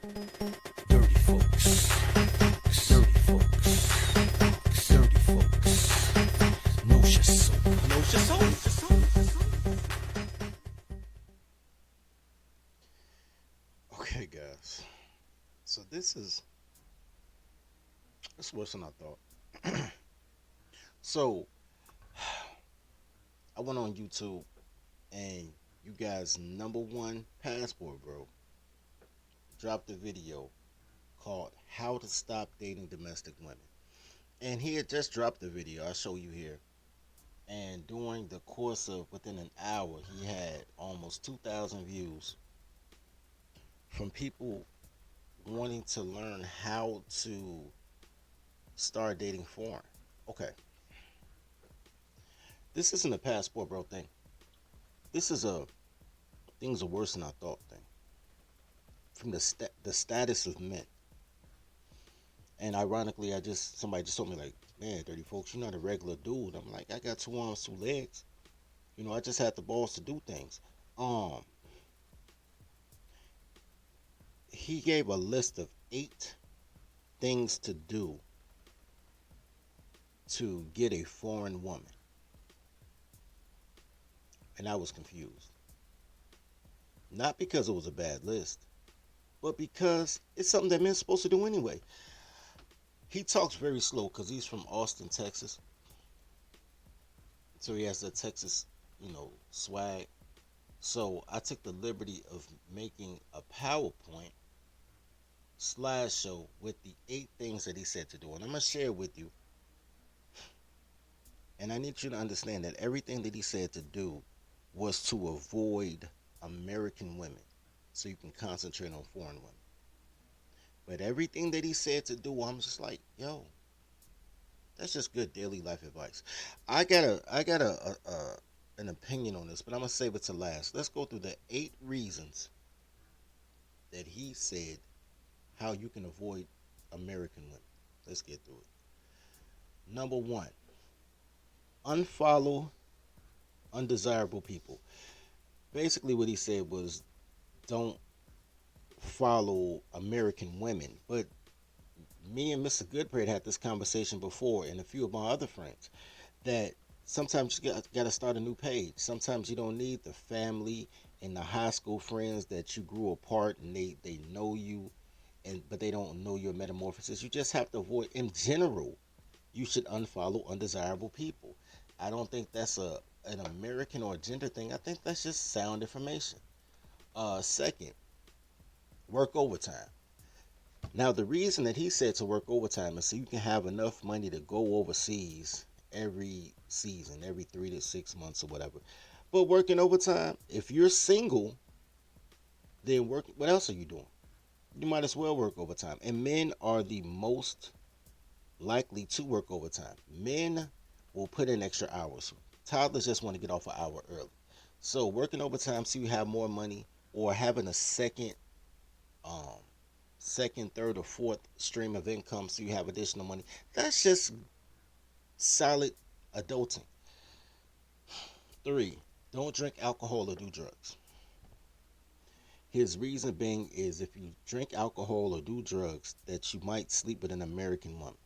Dirty folks. Dirty folks. Dirty folks. Knows your soul. Knows your soul. Okay, guys. So it's worse than I thought. So I went on YouTube and you guys' number one passport, bro, dropped a video called "How to Stop Dating Domestic Women," and he had just dropped the video. I'll show you here. And during the course of within an hour, he had almost 2,000 views from people wanting to learn how to start dating foreign. Okay, this isn't a passport, bro thing. This is a things are worse than I thought thing. From the status of men. And ironically, somebody just told me like, man, dirty folks, you're not a regular dude. I'm like, I got two arms, two legs. I just had the balls to do things. Um, he gave a list of 8 things to do to get a foreign woman. And I was confused. Not because it was a bad list, but because it's something that men's supposed to do anyway. He talks very slow because he's from Austin, Texas. So he has the Texas, swag. So I took the liberty of making a PowerPoint slideshow with the 8 things that he said to do. And I'm going to share with you. And I need you to understand that everything that he said to do was to avoid American women so you can concentrate on foreign women. But everything that he said to do, I'm just like, yo, that's just good daily life advice. I got an opinion on this, but I'm gonna save it to last. Let's go through the 8 reasons that he said how you can avoid American women. Let's get through it. Number 1, unfollow undesirable people. Basically, what he said was don't follow American women. But me and Mr. Goodbread had this conversation before, and a few of my other friends, that sometimes you got to start a new page. Sometimes you don't need the family and the high school friends that you grew apart and they know you, but they don't know your metamorphosis. You just have to avoid, in general, you should unfollow undesirable people. I don't think that's an American or a gender thing. I think that's just sound information. Second, work overtime. Now, the reason that he said to work overtime is so you can have enough money to go overseas every season, every 3 to 6 months or whatever. But working overtime, if you're single, then what else are you doing? You might as well work overtime. And men are the most likely to work overtime. Men will put in extra hours. Toddlers just want to get off an hour early. So working overtime so you have more money, or having a second, third, or fourth stream of income so you have additional money. That's just solid adulting. 3, don't drink alcohol or do drugs. His reason being is if you drink alcohol or do drugs, that you might sleep with an American woman.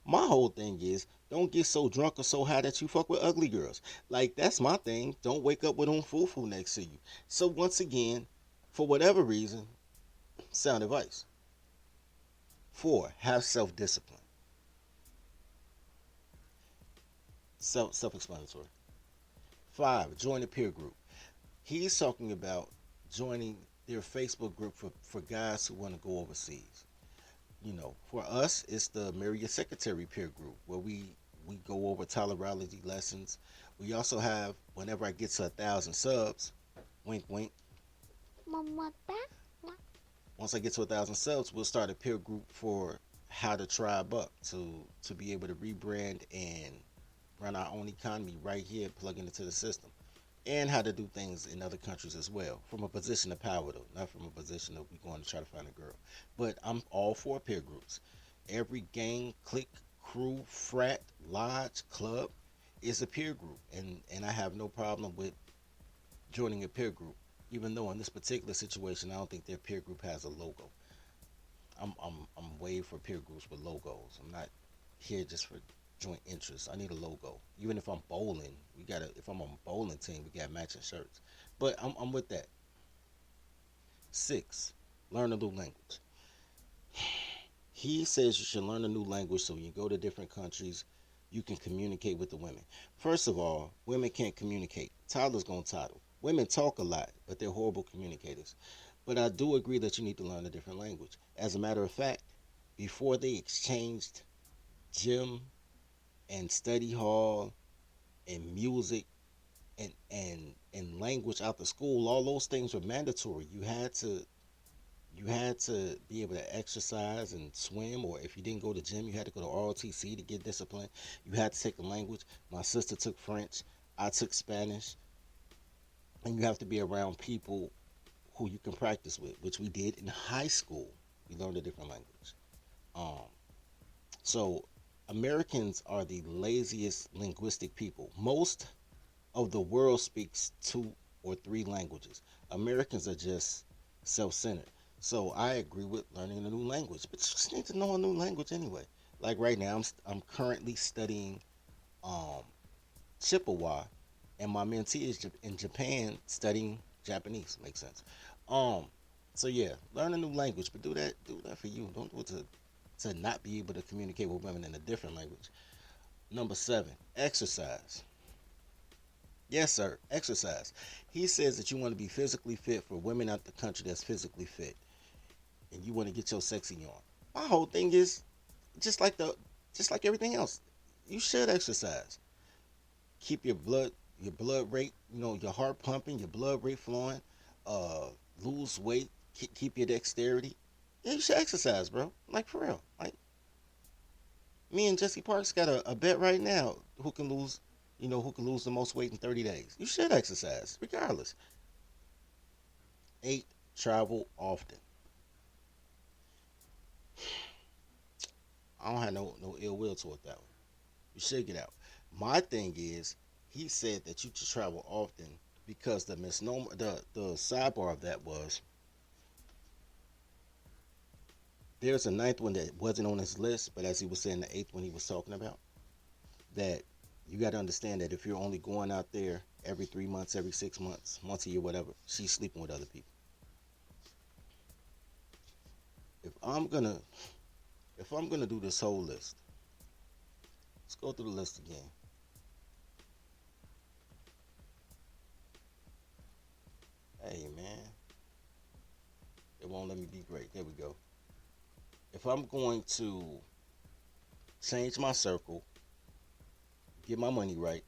My whole thing is don't get so drunk or so high that you fuck with ugly girls. Like, that's my thing. Don't wake up with fufu next to you. So once again, for whatever reason, sound advice. 4, have self-discipline. Self-explanatory. 5, join a peer group. He's talking about joining their Facebook group for guys who want to go overseas. For us, it's the Marry Your Secretary peer group where we go over tolerability lessons. We also have, whenever I get to 1,000 subs, wink, wink. Once I get to 1,000 subs, we'll start a peer group for how to tribe up to be able to rebrand and run our own economy right here, plugging into the system, and how to do things in other countries as well, from a position of power though, not from a position of we going to try to find a girl. But I'm all for peer groups. Every gang, clique, crew, frat, lodge, club is a peer group, and I have no problem with joining a peer group, even though in this particular situation I don't think their peer group has a logo. I'm way for peer groups with logos. I'm not here just for joint interests. I need a logo. Even if I'm bowling, we gotta. If I'm on a bowling team, we got matching shirts. But I'm with that. Six, learn a new language. He says you should learn a new language so when you go to different countries, you can communicate with the women. First of all, women can't communicate. Tyler's gonna title. Women talk a lot, but they're horrible communicators. But I do agree that you need to learn a different language. As a matter of fact, before they exchanged gym and study hall and music and language out the school, all those things were mandatory. You had to be able to exercise and swim, or if you didn't go to gym, you had to go to ROTC to get discipline. You had to take a language. My sister took French. I took Spanish. And you have to be around people who you can practice with, which we did in high school. We learned a different language. Um, so Americans are the laziest linguistic people. Most of the world speaks two or three languages. Americans are just self-centered. So I agree with learning a new language, but you just need to know a new language anyway. Like right now, I'm currently studying um, Chippewa, and my mentee is in Japan studying Japanese. Makes sense. Um, so yeah, learn a new language, but do that for you. Don't do it to not be able to communicate with women in a different language. Number seven, exercise. Yes, sir. Exercise. He says that you want to be physically fit for women out the country that's physically fit, and you want to get your sexy on. My whole thing is just like just like everything else. You should exercise. Keep your blood rate, your heart pumping, your blood rate flowing. Uh, Lose weight. Keep your dexterity. Yeah, you should exercise, bro. Like for real. Like me and Jesse Parks got a bet right now. Who can lose the most weight in 30 days? You should exercise, regardless. Eight, travel often. I don't have no ill will toward that one. You should get out. My thing is, he said that you should travel often because the misnomer, the sidebar of that was there's a ninth one that wasn't on his list, but as he was saying, the eighth one he was talking about, that you got to understand that if you're only going out there every 3 months, every 6 months, once a year, whatever, she's sleeping with other people. If I'm gonna if I'm gonna do this whole list, let's go through the list again. Hey man, it won't let me be great. There we go. If I'm going to change my circle, get my money right,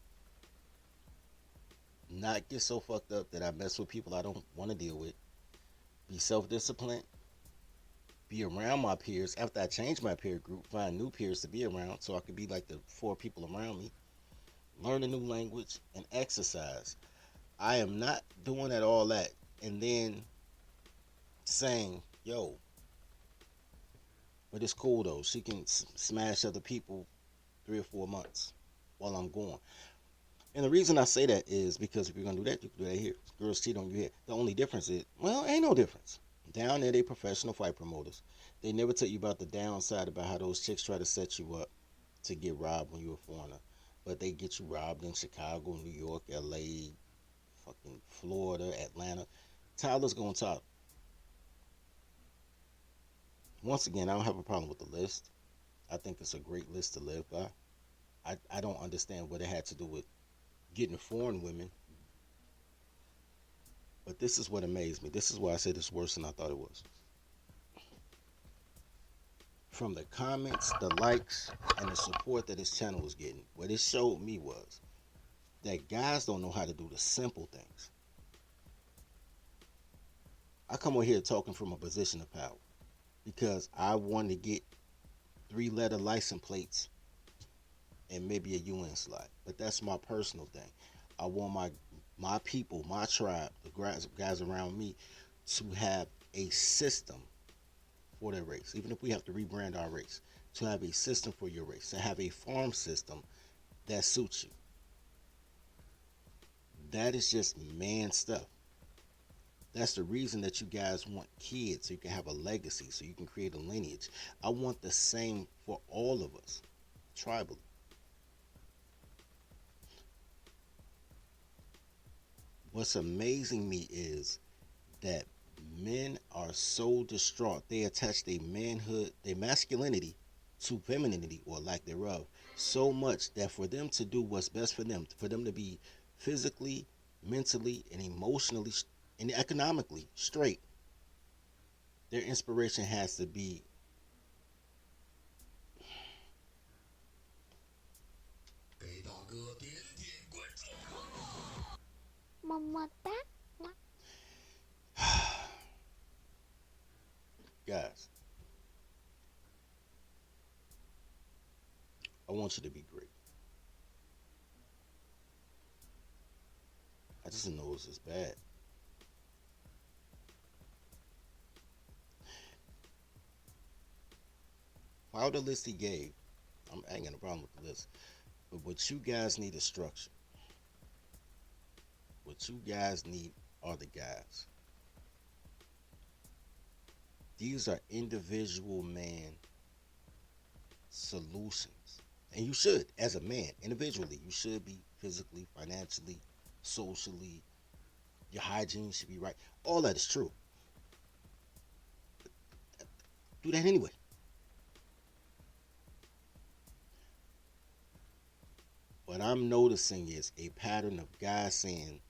not get so fucked up that I mess with people I don't want to deal with, be self-disciplined, be around my peers after I change my peer group, find new peers to be around so I could be like the four people around me, learn a new language, and exercise. I am not doing at all that and then saying, yo, but it's cool though. She can smash other people 3 or 4 months while I'm gone. And the reason I say that is because if you're gonna do that, you can do that here. Girls cheat on you here. The only difference is, well, ain't no difference. Down there, they professional fight promoters. They never tell you about the downside about how those chicks try to set you up to get robbed when you're a foreigner. But they get you robbed in Chicago, New York, LA, fucking Florida, Atlanta. Tyler's gonna talk. Once again, I don't have a problem with the list. I think it's a great list to live by. I don't understand what it had to do with getting foreign women, but this is what amazed me. This is why I said it's worse than I thought it was. From the comments, the likes, and the support that this channel was getting, what it showed me was that guys don't know how to do the simple things. I come over here talking from a position of power because I want to get 3-letter license plates and maybe a UN slot. But that's my personal thing. I want my people, my tribe, the guys around me to have a system for their race. Even if we have to rebrand our race, to have a system for your race, to have a farm system that suits you. That is just man stuff. That's the reason that you guys want kids, so you can have a legacy, so you can create a lineage. I want the same for all of us, tribally. What's amazing me is that men are so distraught. They attach their manhood, their masculinity to femininity or lack thereof so much that for them to do what's best for them to be physically, mentally, and emotionally and economically straight, their inspiration has to be guys, I want you to be great. I just know this is bad. Follow the list he gave. I ain't got no problem with the list. But what you guys need is structure. What you guys need are the guys. These are individual man solutions. And you should, as a man, individually, you should be physically, financially, socially, your hygiene should be right. All that is true. Do that anyway. What I'm noticing is a pattern of guys saying,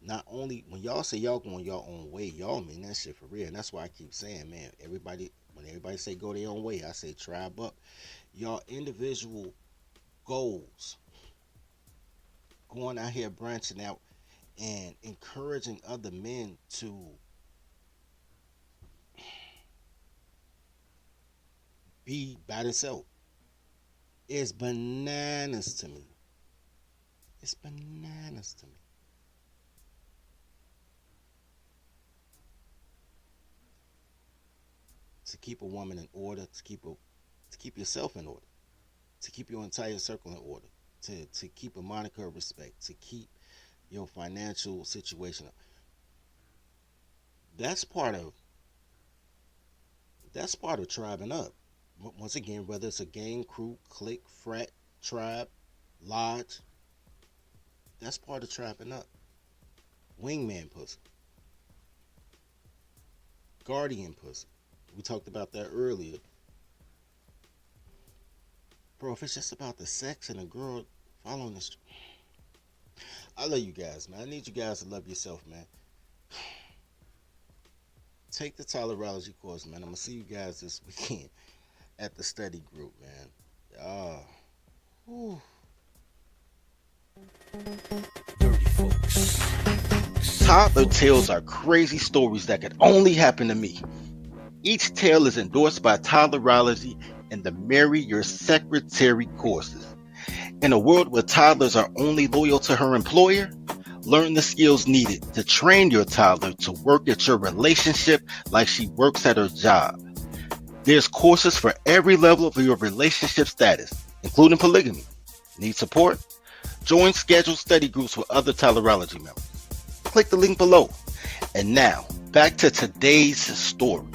not only when y'all say y'all going your own way, y'all mean that shit for real. And that's why I keep saying, man, when everybody say go their own way, I say tribe up. Y'all individual goals, going out here branching out and encouraging other men to be by themselves is bananas to me. It's bananas to me. To keep a woman in order, to keep yourself in order, to keep your entire circle in order, to keep a moniker of respect, to keep your financial situation up. That's part of tribing up. Once again, whether it's a gang, crew, clique, frat, tribe, lodge, that's part of tribing up. Wingman pussy, guardian pussy. We talked about that earlier. Bro, if it's just about the sex and a girl following this, I love you guys, man. I need you guys to love yourself, man. Take the tolerology course, man. I'm gonna see you guys this weekend at the study group, man. Whew. Dirty folks. Toddler tales are crazy stories that could only happen to me. Each tale is endorsed by Toddlerology and the Marry Your Secretary courses. In a world where toddlers are only loyal to her employer, learn the skills needed to train your toddler to work at your relationship like she works at her job. There's courses for every level of your relationship status, including polygamy. Need support? Join scheduled study groups with other Toddlerology members. Click the link below. And now, back to today's story.